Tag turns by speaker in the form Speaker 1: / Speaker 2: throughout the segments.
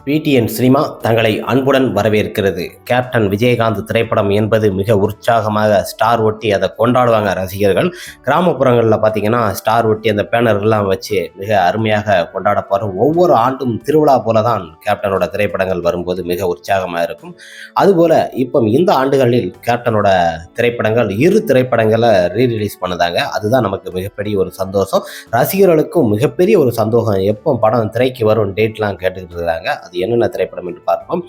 Speaker 1: PTN cinema தங்களை அன்புடன் வரவேற்கிறது. கேப்டன் விஜயகாந்த் திரைப்படம் என்பது மிக உற்சாகமாக ஸ்டார் ஒட்டி அதை கொண்டாடுவாங்க ரசிகர்கள். கிராமப்புறங்களில் பார்த்தீங்கன்னா ஸ்டார் ஒட்டி அந்த பேனர்கள்லாம் வச்சு மிக அருமையாக கொண்டாடப்படும். ஒவ்வொரு ஆண்டும் திருவிழா போல தான் கேப்டனோட திரைப்படங்கள் வரும்போது மிக உற்சாகமாக இருக்கும். அதுபோல் இப்போ இந்த ஆண்டுகளில் கேப்டனோட திரைப்படங்கள் 2 திரைப்படங்களை ரீரிலீஸ் பண்ணுதாங்க. அதுதான் நமக்கு மிகப்பெரிய ஒரு சந்தோஷம். ரசிகர்களுக்கும் மிகப்பெரிய ஒரு சந்தோஷம். எப்போ படம் திரைக்கு வரும் டேட்லாம் கேட்டுக்கிட்டு இருக்காங்க. அது என்னென்ன திரைப்படம் என்று பார்ப்போம்.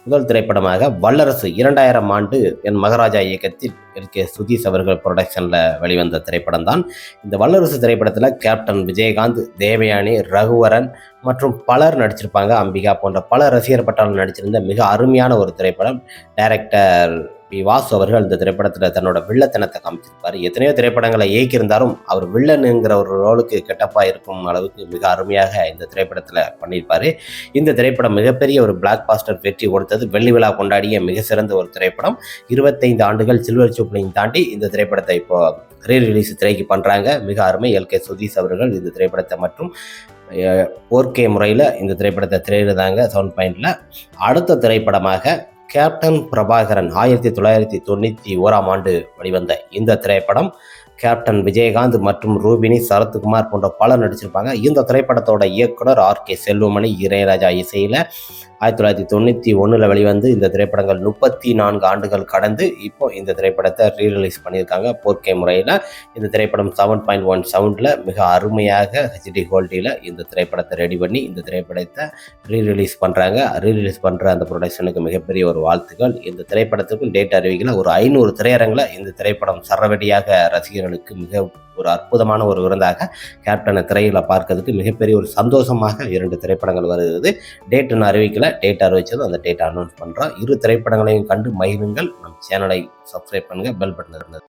Speaker 1: முதல் திரைப்படமாக வல்லரசு 2000 ஆண்டு என் மகாராஜா இயக்கத்தில் LK சுதீஷ் அவர்கள் ப்ரொடக்ஷனில் வெளிவந்த திரைப்படம் தான் இந்த வல்லரசு திரைப்படத்தில் கேப்டன் விஜயகாந்த், தேவயானி, ரகுவரன் மற்றும் பலர் நடிச்சிருப்பாங்க. அம்பிகா போன்ற பல ரசிகர் பட்டாளம் நடிச்சிருந்த மிக அருமையான ஒரு திரைப்படம். டைரக்டர் வாசு அவர்கள் இந்த திரைப்படத்தில் தன்னோட வில்லத்தனத்தை காமிச்சிருப்பார். எத்தனையோ திரைப்படங்களை இயக்கியிருந்தாலும் அவர் வில்லனுங்கிற ஒரு ரோலுக்கு கெட்டப்பாக இருக்கும் அளவுக்கு மிக அருமையாக இந்த திரைப்படத்தில் பண்ணியிருப்பார். இந்த திரைப்படம் மிகப்பெரிய ஒரு பிளாக் பாஸ்டர் வெற்றி கொடுத்தது. வெள்ளி விழா கொண்டாடிய மிக சிறந்த ஒரு திரைப்படம். 25 ஆண்டுகள் சில்வர் ஜூப்ளியும் தாண்டி இந்த திரைப்படத்தை இப்போ ரீரிலீஸ் திரைக்கு பண்ணுறாங்க. மிக அருமை. LK சுதீஷ் அவர்கள் இந்த திரைப்படத்தை மற்றும் 4K முறையில் இந்த திரைப்படத்தை திரையிடுறாங்க 7.1. அடுத்த திரைப்படமாக கேப்டன் பிரபாகரன் 1991 ஆண்டு வெளிவந்த இந்த திரைப்படம் கேப்டன் விஜயகாந்த் மற்றும் ரூபினி, சரத்குமார் போன்ற பலர் நடிச்சிருப்பாங்க. இந்த திரைப்படத்தோட இயக்குனர் RK செல்வமணி, இளையராஜா இசையில் 1991 வெளிவந்து இந்த திரைப்படங்கள் 34 ஆண்டுகள் கடந்து இப்போ இந்த திரைப்படத்தை ரீரிலீஸ் பண்ணியிருக்காங்க 4K முறையில். இந்த திரைப்படம் 7.1 சவுண்டில் மிக அருமையாக HD குவாலிட்டியில் இந்த திரைப்படத்தை ரெடி பண்ணி இந்த திரைப்படத்தை ரீரிலீஸ் பண்ணுறாங்க. ரீரிலீஸ் பண்ணுற அந்த ப்ரொடக்ஷனுக்கு மிகப்பெரிய ஒரு வாழ்த்துக்கள். இந்த திரைப்படத்துக்கும் டேட் அறிவிக்கல. ஒரு 500 திரையரங்கில் இந்த திரைப்படம் சரவெடியாக ரசிகர்களுக்கு மிக ஒரு அற்புதமான ஒரு விருந்தாக கேப்டனை திரையில் பார்க்கறதுக்கு மிகப்பெரிய ஒரு சந்தோஷமாக 2 திரைப்படங்கள் வருகிறது. டேட்டுன்னு அறிவிக்கல. டேட் அறிவிச்சதும் அந்த டேட்டை அனௌன்ஸ் பண்ணுறோம். 2 திரைப்படங்களையும் கண்டு மகிழுங்கள். நம் சேனலை சப்ஸ்கிரைப் பண்ணுங்கள். பெல் பட்டன் இருந்தது.